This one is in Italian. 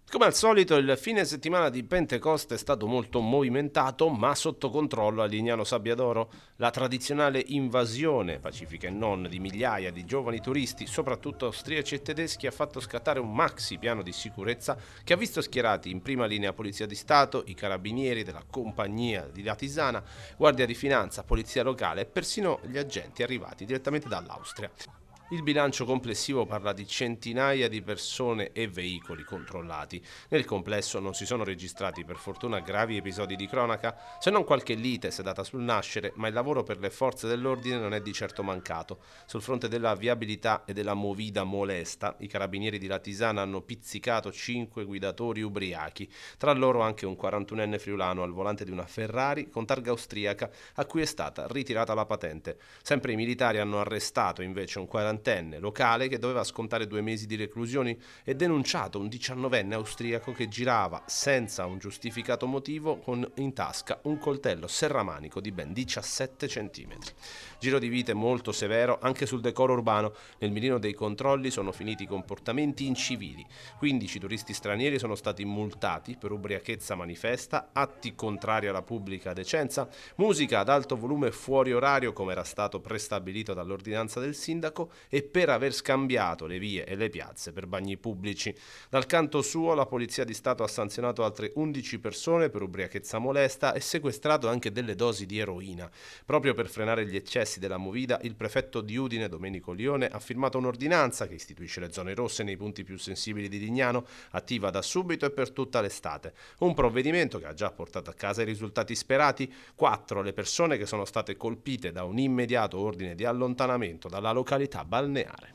Come al solito il fine settimana di Pentecoste è stato molto movimentato, ma sotto controllo a Lignano Sabbiadoro. La tradizionale invasione, pacifica e non, di migliaia di giovani turisti, soprattutto austriaci e tedeschi, ha fatto scattare un maxi piano di sicurezza che ha visto schierati in prima linea Polizia di Stato, i carabinieri della compagnia di Latisana, Guardia di Finanza, Polizia Locale e persino gli agenti arrivati direttamente dall'Austria. Il bilancio complessivo parla di centinaia di persone e veicoli controllati. Nel complesso non si sono registrati per fortuna gravi episodi di cronaca, se non qualche lite sedata sul nascere, ma il lavoro per le forze dell'ordine non è di certo mancato. Sul fronte della viabilità e della movida molesta, i carabinieri di Latisana hanno pizzicato 5 guidatori ubriachi, tra loro anche un 41enne friulano al volante di una Ferrari con targa austriaca a cui è stata ritirata la patente. Sempre i militari hanno arrestato invece un 40enne locale che doveva scontare 2 mesi di reclusione e denunciato un 19enne austriaco che girava senza un giustificato motivo con in tasca un coltello serramanico di ben 17 centimetri. Giro di vite molto severo anche sul decoro urbano. Nel mirino dei controlli sono finiti comportamenti incivili. 15 turisti stranieri sono stati multati per ubriachezza manifesta, atti contrari alla pubblica decenza, musica ad alto volume fuori orario come era stato prestabilito dall'ordinanza del sindaco e per aver scambiato le vie e le piazze per bagni pubblici. Dal canto suo la Polizia di Stato ha sanzionato altre 11 persone per ubriachezza molesta e sequestrato anche delle dosi di eroina. Proprio per frenare gli eccessi della movida, il prefetto di Udine, Domenico Lione, ha firmato un'ordinanza che istituisce le zone rosse nei punti più sensibili di Lignano, attiva da subito e per tutta l'estate. Un provvedimento che ha già portato a casa i risultati sperati: 4 le persone che sono state colpite da un immediato ordine di allontanamento dalla località balneare.